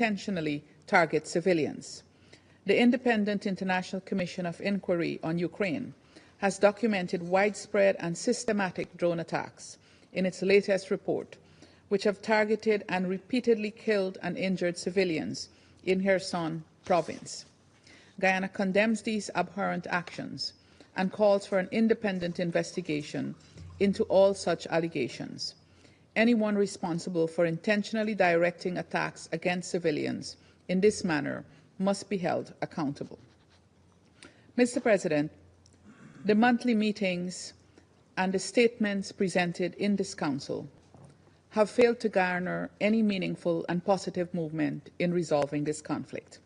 intentionally target civilians. The Independent International Commission of Inquiry on Ukraine has documented widespread and systematic drone attacks in its latest report, which have targeted and repeatedly killed and injured civilians in Kherson province. Guyana condemns these abhorrent actions and calls for an independent investigation into all such allegations. Anyone responsible for intentionally directing attacks against civilians in this manner must be held accountable. Mr. President, the monthly meetings and the statements presented in this Council have failed to garner any meaningful and positive movement in resolving this conflict.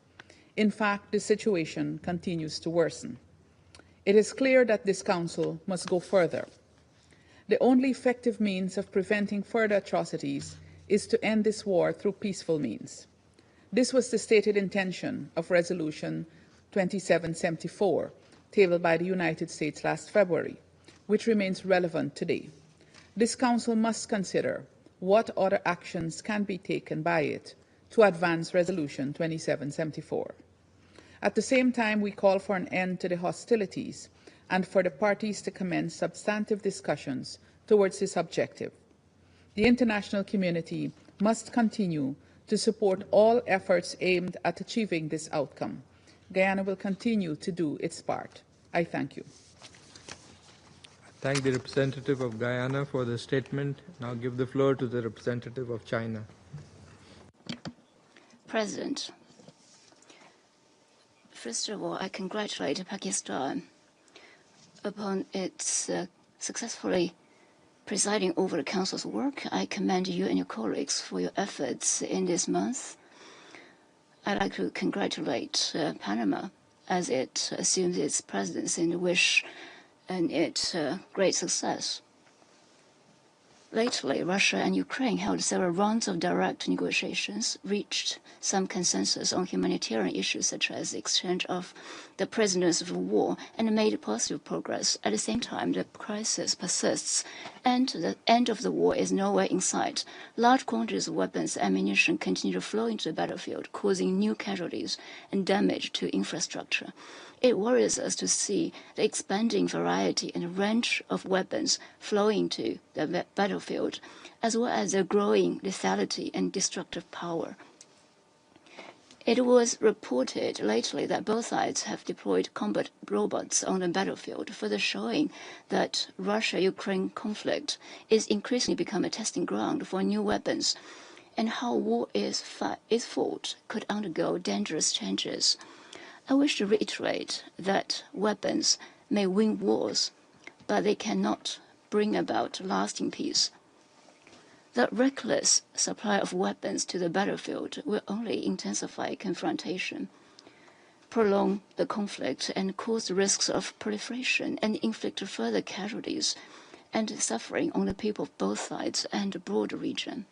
In fact, the situation continues to worsen. It is clear that this Council must go further. The only effective means of preventing further atrocities is to end this war through peaceful means. This was the stated intention of Resolution 2774, tabled by the United States last February, which remains relevant today. This Council must consider what other actions can be taken by it to advance Resolution 2774. At the same time, we call for an end to the hostilities and for the parties to commence substantive discussions towards this objective. The international community must continue to support all efforts aimed at achieving this outcome. Guyana will continue to do its part. I thank you. I thank the representative of Guyana for the statement. Now give the floor to the representative of China. President, first of all, I congratulate Pakistan upon its successfully presiding over the Council's work. I commend you and your colleagues for your efforts in this month. I'd like to congratulate Panama as it assumes its presidency and wish it great success. Lately, Russia and Ukraine held several rounds of direct negotiations, reached some consensus on humanitarian issues such as the exchange of the prisoners of war, and made positive progress. At the same time, the crisis persists, and the end of the war is nowhere in sight. Large quantities of weapons and ammunition continue to flow into the battlefield, causing new casualties and damage to infrastructure. It worries us to see the expanding variety and range of weapons flowing to the battlefield, as well as their growing lethality and destructive power. It was reported lately that both sides have deployed combat robots on the battlefield, further showing that Russia-Ukraine conflict is increasingly becoming a testing ground for new weapons, and how war is fought could undergo dangerous changes. I wish to reiterate that weapons may win wars, but they cannot bring about lasting peace. The reckless supply of weapons to the battlefield will only intensify confrontation, prolong the conflict, and cause risks of proliferation, and inflict further casualties and suffering on the people of both sides and the broader region.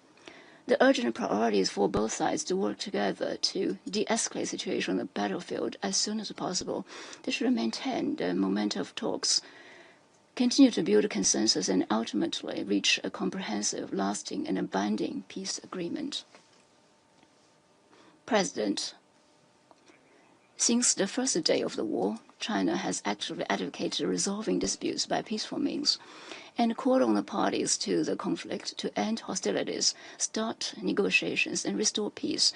The urgent priority is for both sides to work together to de-escalate the situation on the battlefield as soon as possible. They should maintain the momentum of talks, continue to build a consensus, and ultimately reach a comprehensive, lasting, and binding peace agreement. President, since the first day of the war, China has actively advocated resolving disputes by peaceful means and called on the parties to the conflict to end hostilities, start negotiations, and restore peace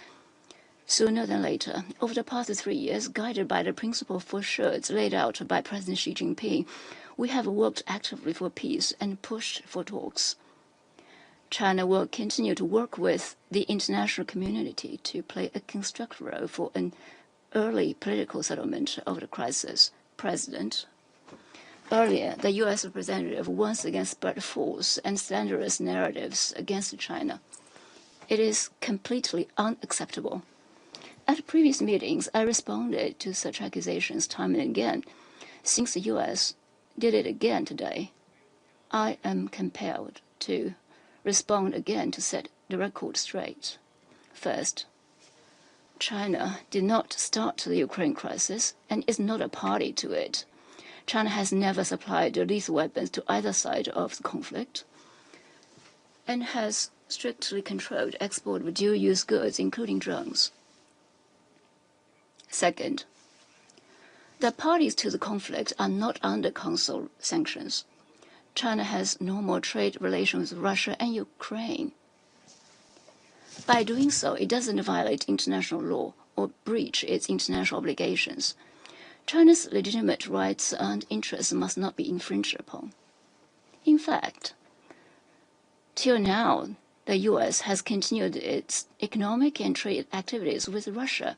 sooner than later. Over the past 3 years, guided by the principle for assurance laid out by President Xi Jinping, we have worked actively for peace and pushed for talks. China will continue to work with the international community to play a constructive role for an early political settlement of the crisis. President, earlier, the U.S. representative once again spread false and slanderous narratives against China. It is completely unacceptable. At previous meetings, I responded to such accusations time and again. Since the U.S. did it again today, I am compelled to respond again to set the record straight. First, China did not start the Ukraine crisis and is not a party to it. China has never supplied lethal weapons to either side of the conflict and has strictly controlled export of dual-use goods, including drones. Second, the parties to the conflict are not under Council sanctions. China has normal trade relations with Russia and Ukraine. By doing so, it doesn't violate international law or breach its international obligations. China's legitimate rights and interests must not be infringed upon. In fact, till now, the U.S. has continued its economic and trade activities with Russia.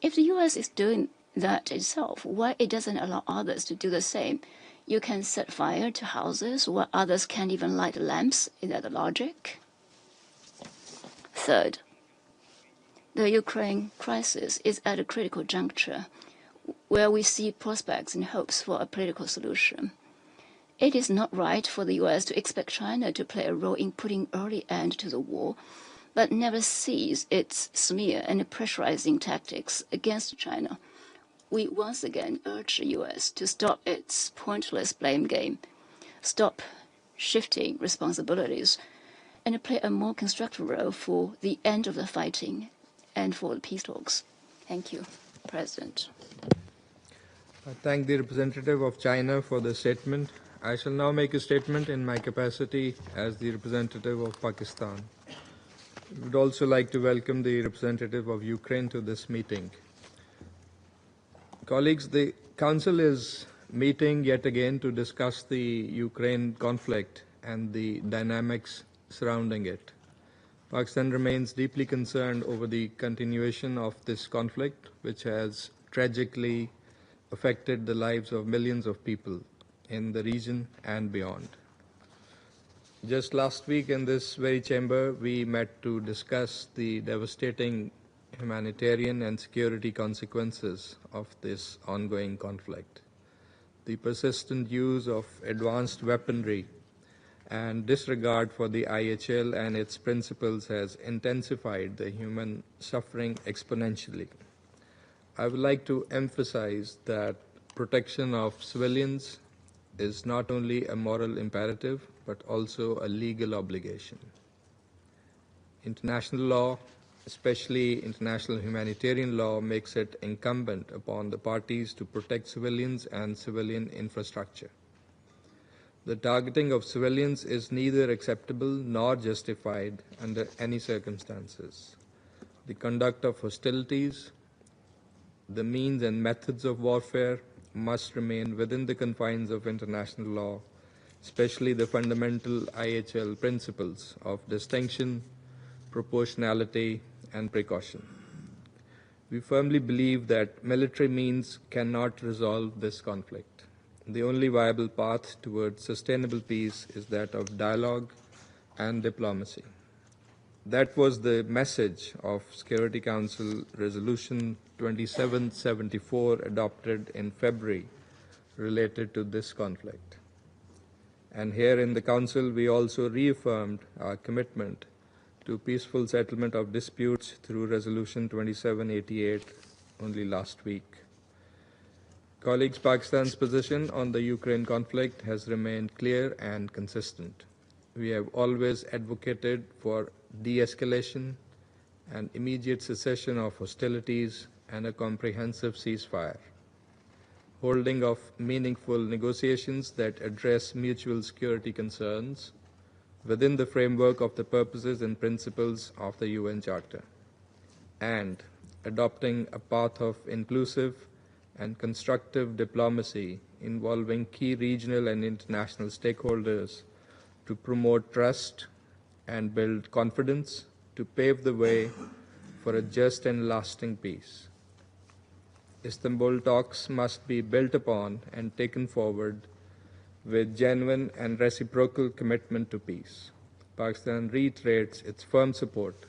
If the U.S. is doing that itself, why it doesn't allow others to do the same? You can set fire to houses while others can't even light lamps. Is that the logic? Third, the Ukraine crisis is at a critical juncture where we see prospects and hopes for a political solution. It is not right for the U.S. to expect China to play a role in putting early end to the war, but never cease its smear and pressurizing tactics against China. We once again urge the U.S. to stop its pointless blame game, stop shifting responsibilities, and play a more constructive role for the end of the fighting and for the peace talks. Thank you, President. I thank the representative of China for the statement. I shall now make a statement in my capacity as the representative of Pakistan. I would also like to welcome the representative of Ukraine to this meeting. Colleagues, the Council is meeting yet again to discuss the Ukraine conflict and the dynamics surrounding it. Pakistan remains deeply concerned over the continuation of this conflict, which has tragically affected the lives of millions of people in the region and beyond. Just last week in this very chamber, we met to discuss the devastating humanitarian and security consequences of this ongoing conflict. The persistent use of advanced weaponry and disregard for the IHL and its principles has intensified the human suffering exponentially. I would like to emphasize that protection of civilians is not only a moral imperative, but also a legal obligation. International law, especially international humanitarian law, makes it incumbent upon the parties to protect civilians and civilian infrastructure. The targeting of civilians is neither acceptable nor justified under any circumstances. The conduct of hostilities, the means and methods of warfare must remain within the confines of international law, especially the fundamental IHL principles of distinction, proportionality, and precaution. We firmly believe that military means cannot resolve this conflict. The only viable path towards sustainable peace is that of dialogue and diplomacy. That was the message of Security Council Resolution 2774 adopted in February related to this conflict. And here in the Council, we also reaffirmed our commitment to peaceful settlement of disputes through Resolution 2788 only last week. Colleagues, Pakistan's position on the Ukraine conflict has remained clear and consistent. We have always advocated for de-escalation and immediate cessation of hostilities and a comprehensive ceasefire, holding of meaningful negotiations that address mutual security concerns within the framework of the purposes and principles of the UN Charter, and adopting a path of inclusive and constructive diplomacy involving key regional and international stakeholders to promote trust and build confidence to pave the way for a just and lasting peace. Istanbul talks must be built upon and taken forward with genuine and reciprocal commitment to peace. Pakistan reiterates its firm support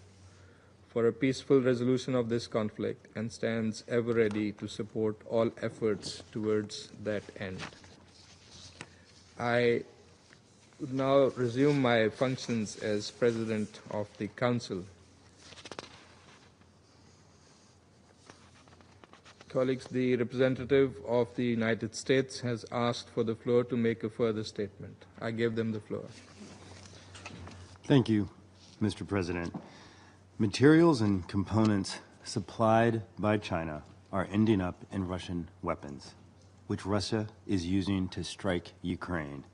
for a peaceful resolution of this conflict and stands ever ready to support all efforts towards that end. I would now resume my functions as President of the Council. Colleagues, the representative of the United States has asked for the floor to make a further statement. I give them the floor. Thank you, Mr. President. Materials and components supplied by China are ending up in Russian weapons, which Russia is using to strike Ukraine,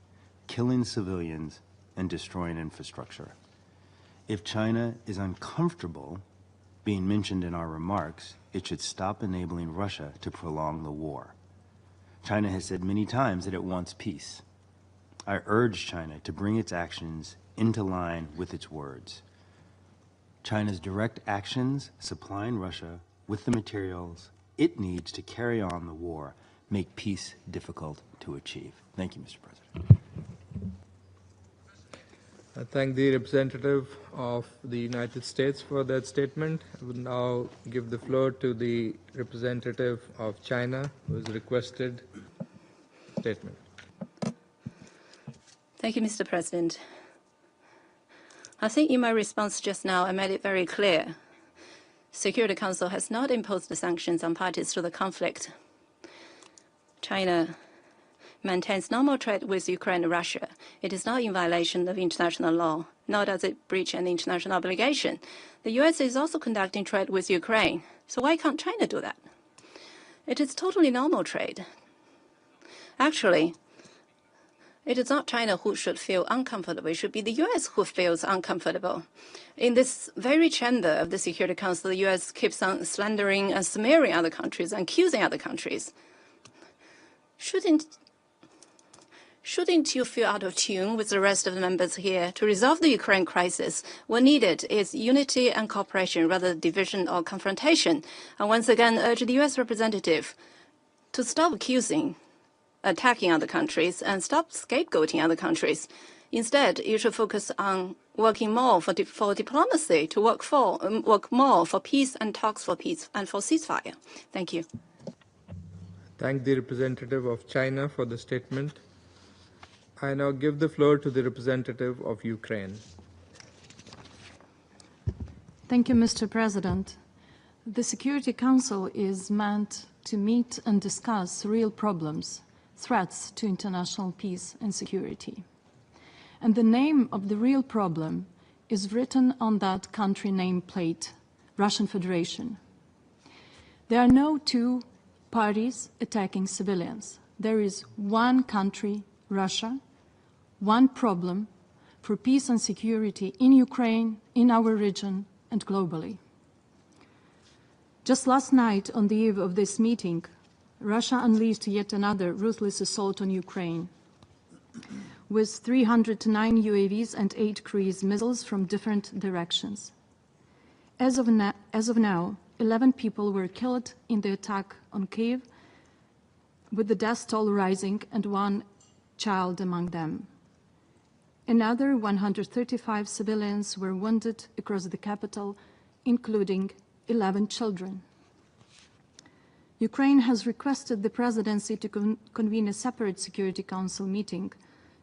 killing civilians and destroying infrastructure. If China is uncomfortable being mentioned in our remarks, it should stop enabling Russia to prolong the war. China has said many times that it wants peace. I urge China to bring its actions into line with its words. China's direct actions supplying Russia with the materials it needs to carry on the war make peace difficult to achieve. Thank you, Mr. President. I thank the representative of the United States for that statement. I will now give the floor to the representative of China, who has requested a statement. Thank you, Mr. President. I think in my response just now, I made it very clear. Security Council has not imposed the sanctions on parties to the conflict. China maintains normal trade with Ukraine and Russia. It is not in violation of international law, nor does it breach any international obligation. The U.S. is also conducting trade with Ukraine, so why can't China do that? It is totally normal trade. Actually, it is not China who should feel uncomfortable. It should be the U.S. who feels uncomfortable. In this very chamber of the Security Council, the U.S. keeps on slandering and smearing other countries and accusing other countries. Shouldn't you feel out of tune with the rest of the members here? To resolve the Ukraine crisis, what needed is unity and cooperation rather than division or confrontation. I once again urge the U.S. representative to stop attacking other countries and stop scapegoating other countries. Instead, you should focus on working more for diplomacy, to work more for peace and talks for peace and for ceasefire. Thank you. Thank the representative of China for the statement. I now give the floor to the representative of Ukraine. Thank you, Mr. President. The Security Council is meant to meet and discuss real problems, threats to international peace and security. And the name of the real problem is written on that country nameplate, Russian Federation. There are no two parties attacking civilians. There is one country, Russia, one problem for peace and security in Ukraine, in our region, and globally. Just last night, on the eve of this meeting, Russia unleashed yet another ruthless assault on Ukraine with 309 UAVs and 8 cruise missiles from different directions. As of now, 11 people were killed in the attack on Kyiv, with the death toll rising and 1 child among them. Another 135 civilians were wounded across the capital, including 11 children. Ukraine has requested the presidency to convene a separate Security Council meeting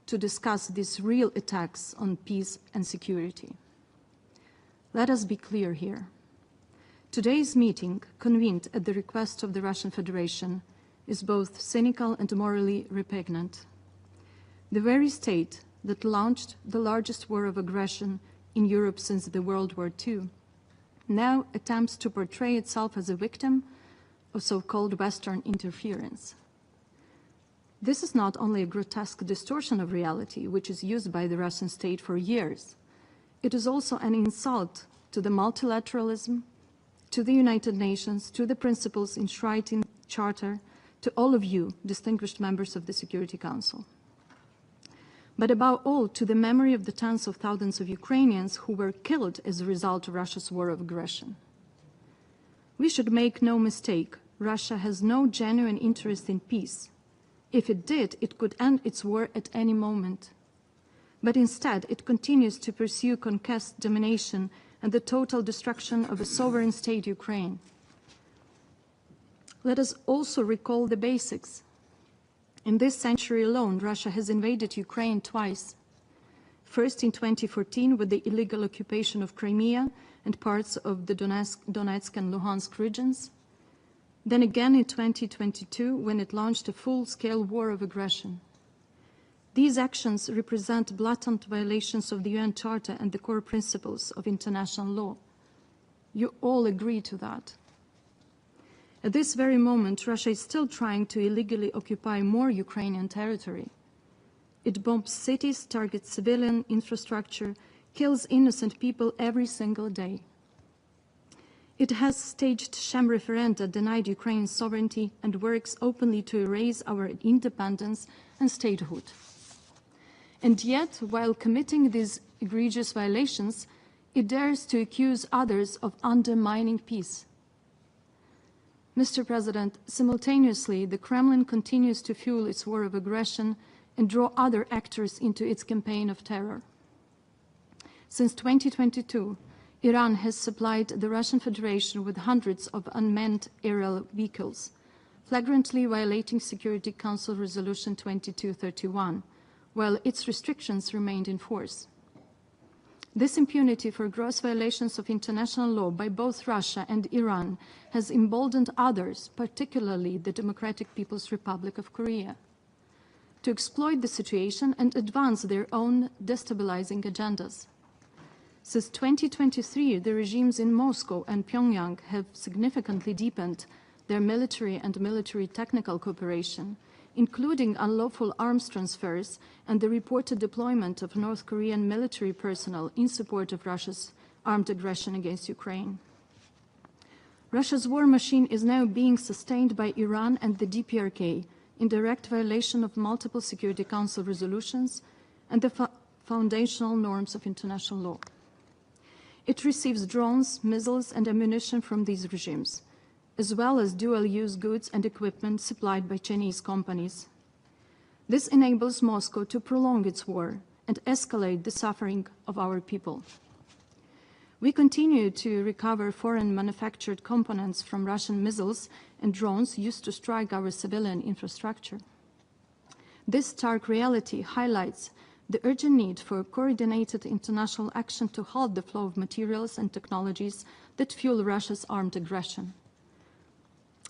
to discuss these real attacks on peace and security. Let us be clear here. Today's meeting, convened at the request of the Russian Federation, is both cynical and morally repugnant. The very state that launched the largest war of aggression in Europe since the World War II now attempts to portray itself as a victim of so-called Western interference. This is not only a grotesque distortion of reality, which is used by the Russian state for years. It is also an insult to the multilateralism, to the United Nations, to the principles enshrined in the Charter, to all of you, distinguished members of the Security Council. But above all, to the memory of the tens of thousands of Ukrainians who were killed as a result of Russia's war of aggression. We should make no mistake, Russia has no genuine interest in peace. If it did, it could end its war at any moment. But instead, it continues to pursue conquest, domination, and the total destruction of a sovereign state, Ukraine. Let us also recall the basics. In this century alone, Russia has invaded Ukraine twice. First in 2014 with the illegal occupation of Crimea and parts of the Donetsk and Luhansk regions. Then again in 2022 when it launched a full-scale war of aggression. These actions represent blatant violations of the UN Charter and the core principles of international law. You all agree to that. At this very moment, Russia is still trying to illegally occupy more Ukrainian territory. It bombs cities, targets civilian infrastructure, kills innocent people every single day. It has staged sham referenda, denied Ukraine's sovereignty, and works openly to erase our independence and statehood. And yet, while committing these egregious violations, it dares to accuse others of undermining peace. Mr. President, simultaneously, the Kremlin continues to fuel its war of aggression and draw other actors into its campaign of terror. Since 2022, Iran has supplied the Russian Federation with hundreds of unmanned aerial vehicles, flagrantly violating Security Council Resolution 2231, while its restrictions remained in force. This impunity for gross violations of international law by both Russia and Iran has emboldened others, particularly the Democratic People's Republic of Korea, to exploit the situation and advance their own destabilizing agendas. Since 2023, the regimes in Moscow and Pyongyang have significantly deepened their military and military technical cooperation, including unlawful arms transfers and the reported deployment of North Korean military personnel in support of Russia's armed aggression against Ukraine. Russia's war machine is now being sustained by Iran and the DPRK in direct violation of multiple Security Council resolutions and the foundational norms of international law. It receives drones, missiles, and ammunition from these regimes, as well as dual-use goods and equipment supplied by Chinese companies. This enables Moscow to prolong its war and escalate the suffering of our people. We continue to recover foreign manufactured components from Russian missiles and drones used to strike our civilian infrastructure. This stark reality highlights the urgent need for coordinated international action to halt the flow of materials and technologies that fuel Russia's armed aggression.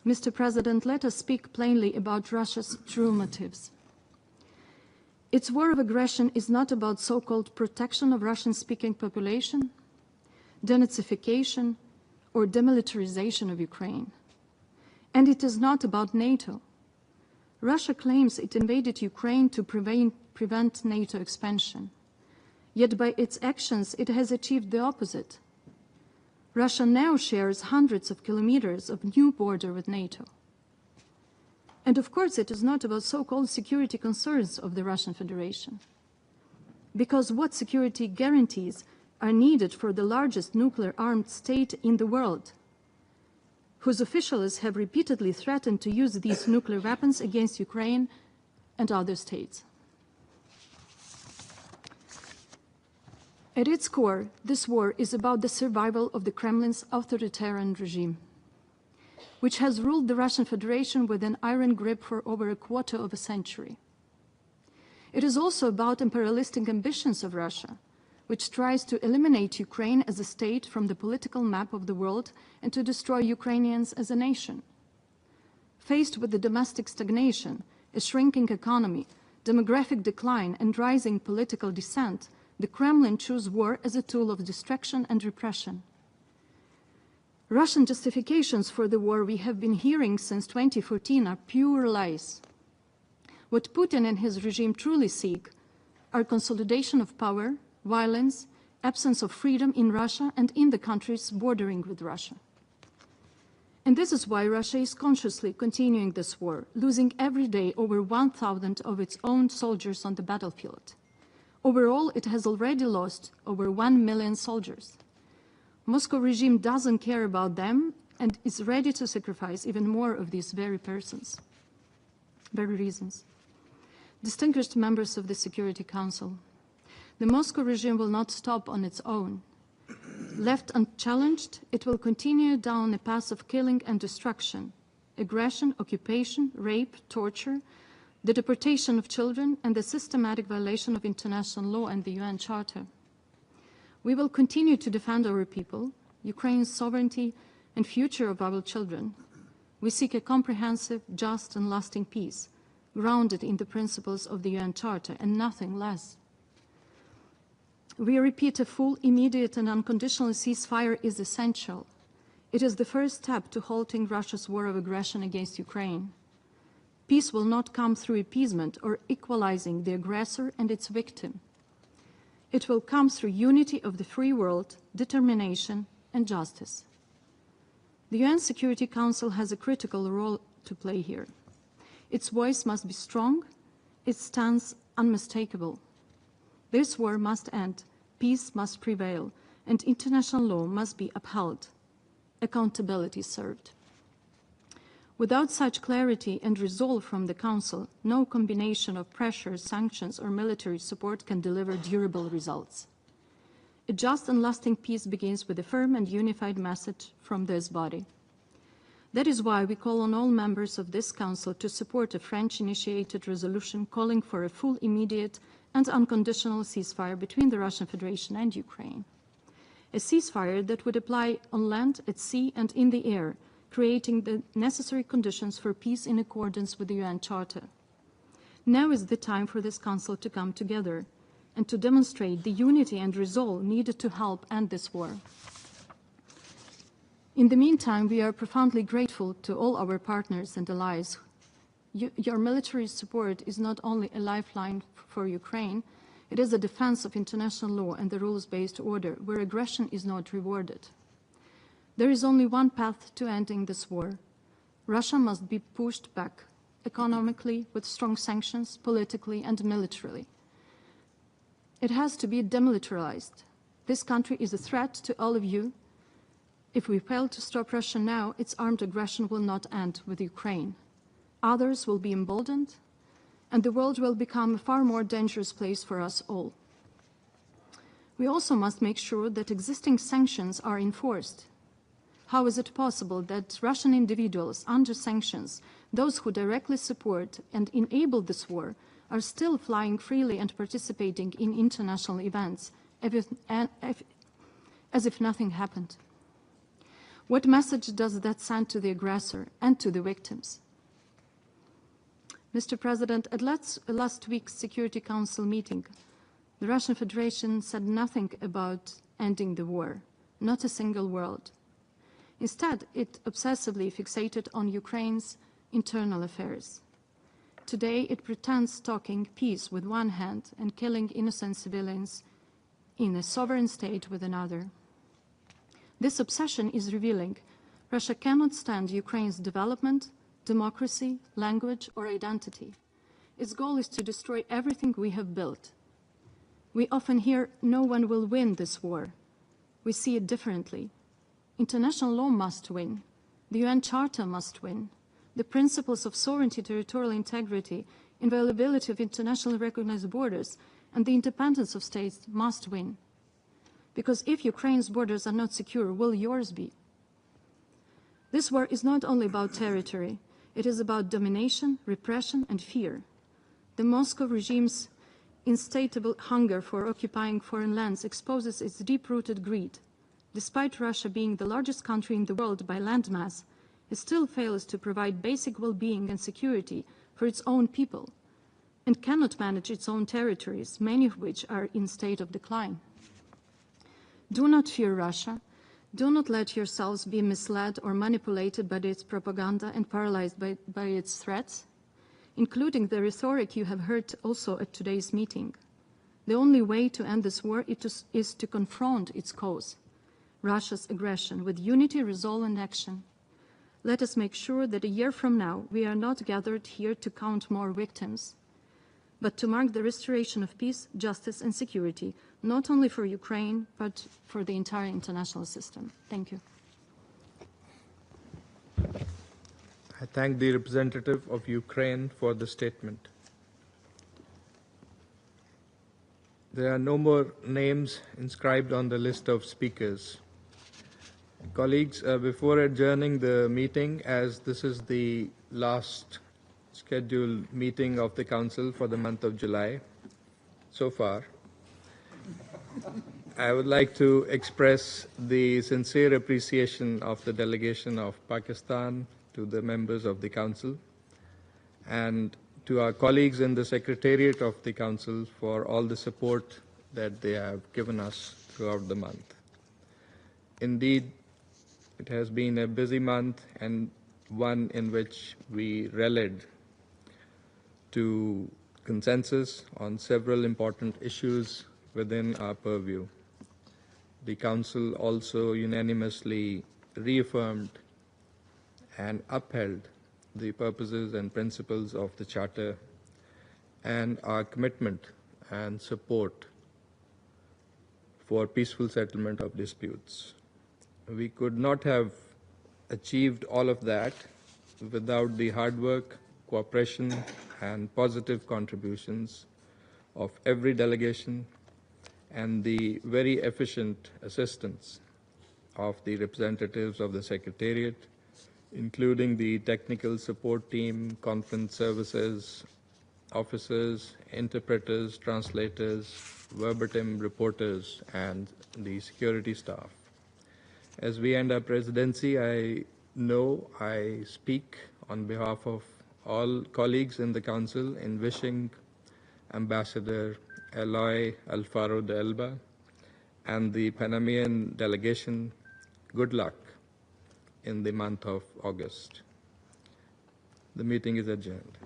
Mr. President, let us speak plainly about Russia's true motives. Its war of aggression is not about so-called protection of Russian-speaking population, denazification, or demilitarization of Ukraine. And it is not about NATO. Russia claims it invaded Ukraine to prevent NATO expansion. Yet by its actions, it has achieved the opposite. Russia now shares hundreds of kilometers of new border with NATO. And of course, it is not about so-called security concerns of the Russian Federation. Because what security guarantees are needed for the largest nuclear-armed state in the world, whose officials have repeatedly threatened to use these nuclear weapons against Ukraine and other states. At its core, this war is about the survival of the Kremlin's authoritarian regime, which has ruled the Russian Federation with an iron grip for over a quarter of a century. It is also about imperialistic ambitions of Russia, which tries to eliminate Ukraine as a state from the political map of the world and to destroy Ukrainians as a nation. Faced with the domestic stagnation, a shrinking economy, demographic decline, and rising political dissent, the Kremlin chose war as a tool of distraction and repression. Russian justifications for the war we have been hearing since 2014 are pure lies. What Putin and his regime truly seek are consolidation of power, violence, absence of freedom in Russia and in the countries bordering with Russia. And this is why Russia is consciously continuing this war, losing every day over 1,000 of its own soldiers on the battlefield. Overall, it has already lost over 1 million soldiers. Moscow regime doesn't care about them and is ready to sacrifice even more of these very reasons. Distinguished members of the Security Council, the Moscow regime will not stop on its own. Left unchallenged, it will continue down a path of killing and destruction, aggression, occupation, rape, torture, the deportation of children, and the systematic violation of international law and the UN Charter. We will continue to defend our people, Ukraine's sovereignty, and future of our children. We seek a comprehensive, just, and lasting peace, grounded in the principles of the UN Charter, and nothing less. We repeat, a full, immediate, and unconditional ceasefire is essential. It is the first step to halting Russia's war of aggression against Ukraine. Peace will not come through appeasement or equalizing the aggressor and its victim. It will come through unity of the free world, determination, and justice. The UN Security Council has a critical role to play here. Its voice must be strong, its stance unmistakable. This war must end, peace must prevail, and international law must be upheld. Accountability served. Without such clarity and resolve from the Council, no combination of pressure, sanctions, or military support can deliver durable results. A just and lasting peace begins with a firm and unified message from this body. That is why we call on all members of this Council to support a French-initiated resolution calling for a full, immediate, and unconditional ceasefire between the Russian Federation and Ukraine. A ceasefire that would apply on land, at sea, and in the air, creating the necessary conditions for peace in accordance with the UN Charter. Now is the time for this Council to come together and to demonstrate the unity and resolve needed to help end this war. In the meantime, we are profoundly grateful to all our partners and allies. Your military support is not only a lifeline for Ukraine, it is a defense of international law and the rules-based order, where aggression is not rewarded. There is only one path to ending this war. Russia must be pushed back, economically, with strong sanctions, politically and militarily. It has to be demilitarized. This country is a threat to all of you. If we fail to stop Russia now, its armed aggression will not end with Ukraine. Others will be emboldened, and the world will become a far more dangerous place for us all. We also must make sure that existing sanctions are enforced. How is it possible that Russian individuals under sanctions, those who directly support and enable this war, are still flying freely and participating in international events as if nothing happened? What message does that send to the aggressor and to the victims? Mr. President, at last week's Security Council meeting, the Russian Federation said nothing about ending the war, not a single word. Instead, it obsessively fixated on Ukraine's internal affairs. Today, it pretends talking peace with one hand and killing innocent civilians in a sovereign state with another. This obsession is revealing Russia cannot stand Ukraine's development, democracy, language, or identity. Its goal is to destroy everything we have built. We often hear, no one will win this war. We see it differently. International law must win. The UN Charter must win. The principles of sovereignty, territorial integrity, inviolability of internationally recognized borders, and the independence of states must win. Because if Ukraine's borders are not secure, will yours be? This war is not only about territory. It is about domination, repression, and fear. The Moscow regime's insatiable hunger for occupying foreign lands exposes its deep-rooted greed. Despite Russia being the largest country in the world by landmass, it still fails to provide basic well-being and security for its own people, and cannot manage its own territories, many of which are in state of decline. Do not fear Russia. Do not let yourselves be misled or manipulated by its propaganda and paralyzed by its threats, including the rhetoric you have heard also at today's meeting. The only way to end this war is to confront its cause, Russia's aggression, with unity, resolve, and action. Let us make sure that a year from now we are not gathered here to count more victims, but to mark the restoration of peace, justice, and security, not only for Ukraine, but for the entire international system. Thank you. I thank the representative of Ukraine for the statement. There are no more names inscribed on the list of speakers. Colleagues, before adjourning the meeting, as this is the last scheduled meeting of the Council for the month of July so far, I would like to express the sincere appreciation of the delegation of Pakistan to the members of the Council and to our colleagues in the Secretariat of the Council for all the support that they have given us throughout the month. Indeed, It has been a busy month and one in which we rallied to consensus on several important issues within our purview. The Council also unanimously reaffirmed and upheld the purposes and principles of the Charter and our commitment and support for peaceful settlement of disputes. We could not have achieved all of that without the hard work, cooperation, and positive contributions of every delegation and the very efficient assistance of the representatives of the Secretariat, including the technical support team, conference services, officers, interpreters, translators, verbatim reporters, and the security staff. As we end our presidency, I know I speak on behalf of all colleagues in the Council in wishing Ambassador Eloy Alfaro de Elba and the Panamanian delegation good luck in the month of August. The meeting is adjourned.